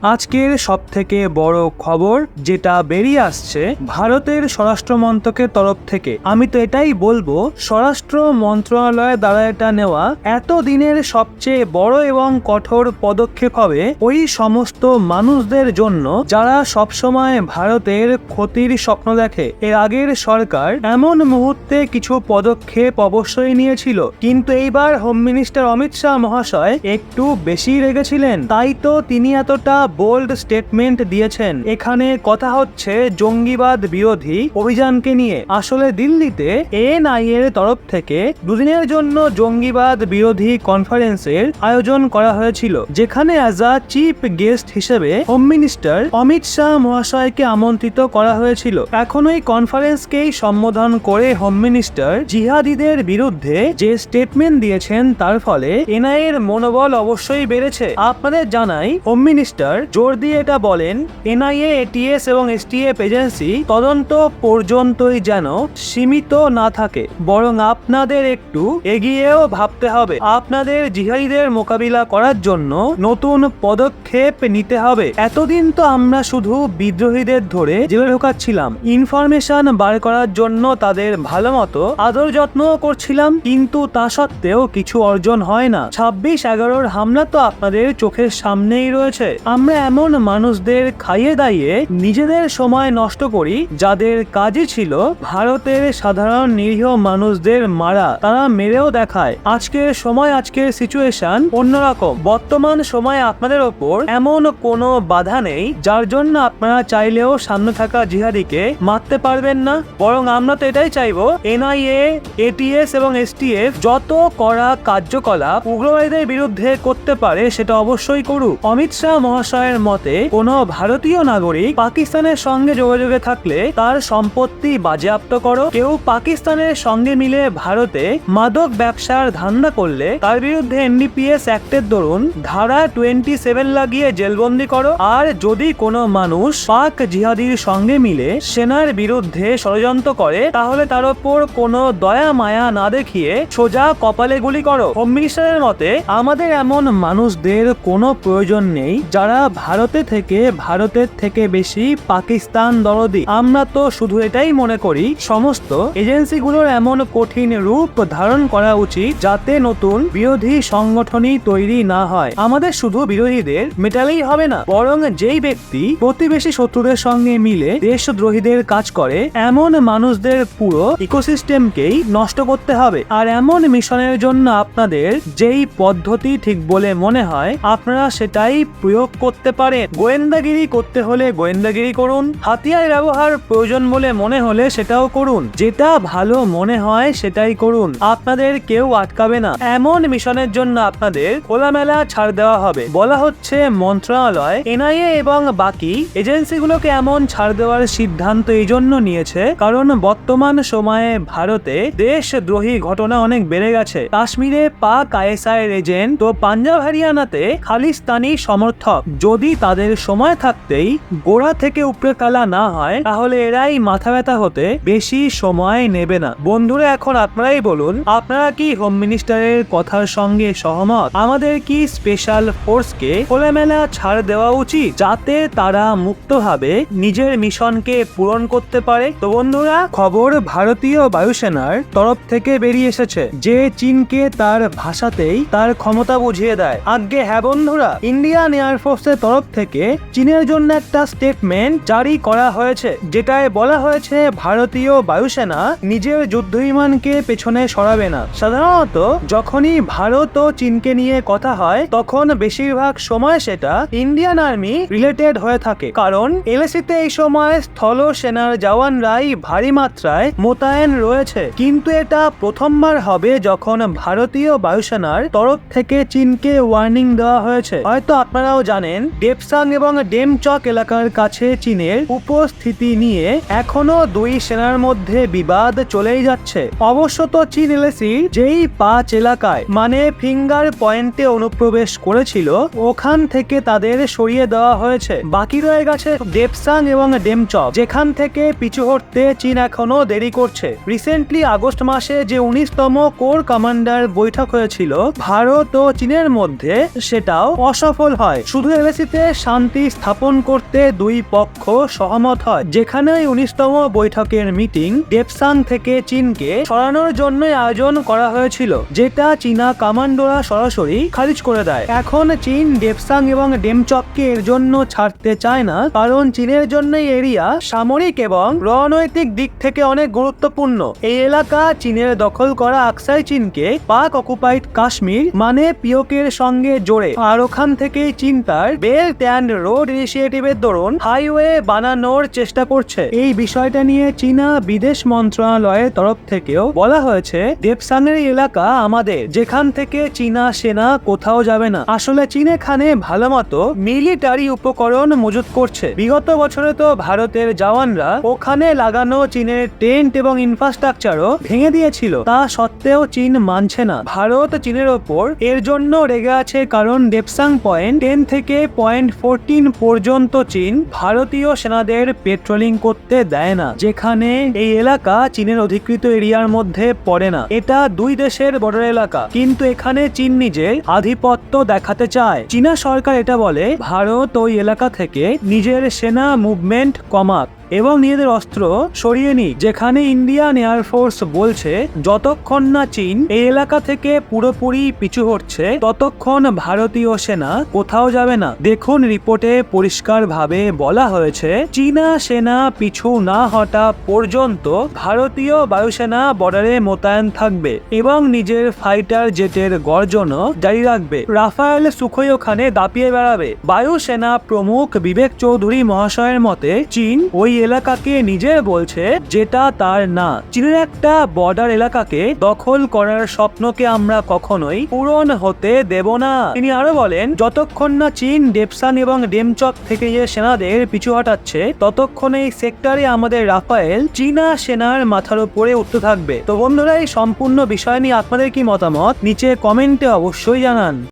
আজকের সবথেকে বড় খবর যেটা বেরিয়ে আসছে ভারতের স্বরাষ্ট্র মন্ত্রকের তরফ থেকে, আমি তো এটাই বলবো স্বরাষ্ট্র মন্ত্রণালয়ের দ্বারা এটা নেওয়া এতদিনের সবচেয়ে বড় এবং কঠোর পদক্ষেপ হবে ওই সমস্ত মানুষদের জন্য যারা সবসময় ভারতের ক্ষতির স্বপ্ন দেখে। এর আগের সরকার এমন মুহূর্তে কিছু পদক্ষেপ অবশ্যই নিয়েছিল, কিন্তু এইবার হোম মিনিস্টার অমিত শাহ মহাশয় একটু বেশি রেগেছিলেন, তাই তো তিনি এতটা বোল্ড স্টেটমেন্ট দিয়েছেন। এখানে কথা হচ্ছে জঙ্গিবাদ বিরোধী অভিযানকে নিয়ে। আসলে দিল্লিতে এএনআই এর তরফ থেকে দুদিনের জন্য জঙ্গিবাদ বিরোধী কনফারেন্সের আয়োজন করা হয়েছিল, যেখানে অ্যাজ আ চিফ গেস্ট হিসেবে হোম মিনিস্টার অমিত শাহ মহাশয়কে আমন্ত্রিত করা হয়েছিল। এখন ওই কনফারেন্সকেই সম্বোধন করে হোম মিনিস্টার জিহাদিদের বিরুদ্ধে যে স্টেটমেন্ট দিয়েছেন, তার ফলে এনআইএ এর মনোবল অবশ্যই বেড়েছে। আপনাদের জানাই, হোম মিনিস্টার জোর দিয়ে এটা বলেন এনআইএ, এটিএস এবং এসটিএফ এজেন্সি তদন্ত পর্যন্তই যেন সীমিত না থাকে, বরং আপনাদের একটু এগিয়েও ভাবতে হবে। আপনাদের জিহাদিদের মোকাবিলা করার জন্য নতুন পদক্ষেপ নিতে হবে। এতদিন তো আমরা শুধু বিদ্রোহীদের ধরে জেলে ঢোকাচ্ছিলাম, ইনফরমেশন বার করার জন্য তাদের ভালো মতো আদর যত্ন করছিলাম, কিন্তু তা সত্ত্বেও কিছু অর্জন হয় না। 26/11 হামলা তো আপনাদের চোখের সামনেই রয়েছে। আমরা এমন মানুষদের খাইয়ে দাইয়ে নিজেদের সময় নষ্ট করি যাদের কাজই ছিল ভারতের সাধারণ নিরীহ মানুষদের মারা, তারা মেরেও দেখায়। আজকের সময়, আজকের সিচুয়েশন অন্যরকম। বর্তমান সময়ে আপনাদের ওপর এমন কোনো বাধা নেই যার জন্য আপনারা চাইলেও সামনে থাকা জিহাদিকে মারতে পারবেন না, বরং আমরা তো এটাই চাইবো এনআইএ, এটিএস এবং এসটিএফ যত কড়া কার্যকলাপ উগ্রবাদীদের বিরুদ্ধে করতে পারে সেটা অবশ্যই করুক। অমিত শাহ মহাশয়ের মতে কোনো ভারতীয় নাগরিক পাকিস্তানের সঙ্গে যোগাযোগে থাকলে তার সম্পত্তি বাজেয়াপ্ত করো। কেউ পাকিস্তানের সঙ্গে মিলে ভারতে মাদক ব্যবসার ধান্দা করলে তার বিরুদ্ধে এনডিপিএস অ্যাক্টের দরুন ধারা 27 লাগিয়ে জেলবন্দি করো। আর যদি কোনো মানুষ পাক জিহাদির সঙ্গে মিলে সেনার বিরুদ্ধে ষড়যন্ত্র করে তাহলে তার ওপর কোনো দয়া মায়া না দেখিয়ে সোজা কপালে গুলি করো। হোম মিনিস্টারের মতে আমাদের এমন মানুষদের কোনো প্রয়োজন নেই যারা ভারতের থেকে বেশি পাকিস্তান দরদি। আমরা তো শুধু এটাই মনে করি সমস্ত এজেন্সিগুলোর এমন কঠিন রূপ ধারণ করা উচিত যাতে নতুন বিরোধী সংগঠনই তৈরি না হয়। আমাদের শুধু বিরোধীদের মেটালেই হবে না, বরং যেই ব্যক্তি প্রতিবেশী শত্রুদের সঙ্গে মিলে দেশদ্রোহীদের কাজ করে এমন মানুষদের পুরো ইকোসিস্টেমকেই নষ্ট করতে হবে। আর এমন মিশনের জন্য আপনাদের যেই পদ্ধতি ঠিক বলে মনে হয় আপনারা সেটাই প্রয়োগ করতে পারেন। গোয়েন্দাগিরি করতে হলে গোয়েন্দাগিরি করুন, হাতিয়ার ব্যবহার প্রয়োজন বলে মনে হলে সেটাও করুন, যেটা ভালো মনে হয় সেটাই করুন, আপনাদের কেউ আটকাবে না। এমন মিশনের জন্য আপনাদের খোলামেলা ছাড় দেওয়া হবে। বলা হচ্ছে মন্ত্রণালয়, এনআইএ এবং বাকি এজেন্সিগুলোকে এমন ছাড় দেওয়ার সিদ্ধান্ত এই জন্য নিয়েছে কারণ বর্তমান সময়ে ভারতে দেশদ্রোহী ঘটনা অনেক বেড়ে গেছে। কাশ্মীরে পাক আইএসআই এজেন্ট তো পাঞ্জাব হরিয়ানাতে খালিস্তানি সমর্থক যদি তাদের সময় থাকতেই গোড়া থেকে উপরে কালা না হয় তাহলে এরাই মাথা ব্যথা হতে বেশি সময় নেবে না। বন্ধুরা, এখন আপনারাই বলুন, আপনারা কি হোম মিনিস্টারের কথার সঙ্গে সহমত? আমাদের কি স্পেশাল ফোর্সকে খোলামেলা ছাড় দেওয়া উচিত যাতে তারা মুক্তভাবে নিজের মিশনকে পূরণ করতে পারে? তো বন্ধুরা, খবর ভারতীয় বায়ুসেনার তরফ থেকে বেরিয়ে এসেছে যে চীনকে তার ভাষাতেই তার ক্ষমতা বুঝিয়ে দেয়। আজ্ঞে হ্যাঁ বন্ধুরা, ইন্ডিয়ান এয়ারফোর্সের তরফ থেকে চীনের জন্য একটা স্টেটমেন্ট জারি করা হয়েছে, যেটায় বলা হয়েছে ভারতীয় বায়ুসেনা নিজের যুদ্ধ বিমানকে পেছনে সরাবে না। সাধারণত যখনই ভারত ও চীনকে নিয়ে কথা হয় তখন বেশিরভাগ সময় সেটা ইন্ডিয়ান আর্মি রিলেটেড হয়ে থাকে, কারণ এলএসিতে এই সময় স্থল সেনার জওয়ানরাই ভারী মাত্রায় মোতায়েন রয়েছে। কিন্তু এটা প্রথমবার হবে যখন ভারতীয় বায়ুসেনার তরফ থেকে চীনকে ওয়ার্নিং দেওয়া হয়েছে। হয়তো আপনারাও জানেন, ডেপসাং এবং ডেমচক এলাকার কাছে চীনের উপস্থিতি নিয়ে এখনো দুই সেনার মধ্যে বিবাদ চলেই যাচ্ছে। অবশ্য তো চীন এলএসি যেই 5 এলাকায় মানে ফিঙ্গার পয়েন্টে অনুপ্রবেশ করেছিল ওখান থেকে তাদের সরিয়ে দেওয়া হয়েছে। বাকি রয়ে গেছে ডেপসাং এবং ডেমচক, যেখান থেকে পিছু হটতে চীন এখনো দেরি করছে। রিসেন্টলি আগস্ট মাসে যে 19তম কোর কমান্ডার বৈঠক হয়েছিল ভারত ও চীনের মধ্যে, সেটাও অসফল হয়। শুধু সুয়ালসিতে শান্তি স্থাপন করতে দুই পক্ষ সহমত হয়, যেখানে 19তম বৈঠকের মিটিং ডেপসাং থেকে চীনকে সরানোর জন্য আয়োজন করা হয়েছিল, যেটা চীনা কমান্ডোরা সরাসরি খারিজ করে দেয়। এখন চীন ডেপসাং এবং ডেমচককে এর জন্য ছাড়তে চায় না, কারণ চীনের জন্য এই এরিয়া সামরিক এবং রণনৈতিক দিক থেকে অনেক গুরুত্বপূর্ণ। এই এলাকা চীনের দখল করা আকসাই চীনকে পাক অকুপাইড কাশ্মীর মানে পিওকের সঙ্গে জোড়ে, আর ওখান থেকে চীন তার বেল্ট অ্যান্ড রোড ইনিশিয়েটিভের দরুন হাইওয়ে বানানোর চেষ্টা করছে। এই বিষয়টা নিয়ে চীনা বিদেশ মন্ত্রণালয়ের তরফ থেকেও বলা হয়েছে, ডেপসাংয়ের এলাকা আমাদের, যেখান থেকে চীনা সেনা কোথাও যাবে না। আসলে চীন এখানে ভালো মতো মিলিটারি উপকরণ মজুত করছে। বিগত বছরে তো ভারতের জওয়ানরা ওখানে লাগানো চীনের টেন্ট এবং ইনফ্রাস্ট্রাকচারও ভেঙে দিয়েছিল, তা সত্ত্বেও চীন মানছে না। ভারত চীনের ওপর এর জন্য রেগে আছে, কারণ ডেপসাং পয়েন্ট 10 থেকে পয়েন্ট 14 পর্যন্ত চীন ভারতীয় সেনাদের পেট্রোলিং করতে দেয় না, যেখানে এই এলাকা চীনের অধিকৃত এরিয়ার মধ্যে পড়ে না। এটা দুই দেশের বর্ডার এলাকা, কিন্তু এখানে চীন নিজের আধিপত্য দেখাতে চায়। চীনা সরকার এটা বলে ভারত ওই এলাকা থেকে নিজের সেনা মুভমেন্ট কমাক এবং নিজেদের অস্ত্র সরিয়ে নিক, যেখানে ইন্ডিয়ান এয়ারফোর্স বলছে যতক্ষণ না চীন এই এলাকা থেকে পুরোপুরি পিছু হটছে ততক্ষণ ভারতীয় সেনা কোথাও যাবে না। দেখুন, রিপোর্টে পরিষ্কারভাবে বলা হয়েছে চীনা সেনা পিছু না হটা পর্যন্ত ভারতীয় বায়ুসেনা বর্ডারে মোতায়েন থাকবে এবং নিজের ফাইটার জেটের গর্জনও জারি রাখবে। রাফায়েল সুখোই ওখানে দাপিয়ে বেড়াবে। বায়ুসেনা প্রমুখ বিবেক চৌধুরী মহাশয়ের মতে চীন ওই এলাকাকে নিজের বলছে, যেটা তার না। চীনের একটা বর্ডার এলাকাকে দখল করার স্বপ্নকে আমরা কখনোই পূরণ হতে দেব না। তিনি আরো বলেন, যতক্ষণ না চীন ডেপসাং এবং ডেমচক থেকে যে সেনাদের পিছু হটাচ্ছে ততক্ষণ এই সেক্টরে আমাদের রাফায়েল চীনা সেনার মাথার উপরে উঠতে থাকবে। তো বন্ধুরা, এই সম্পূর্ণ বিষয় নিয়ে আপনাদের কি মতামত নিচে কমেন্টে অবশ্যই জানান।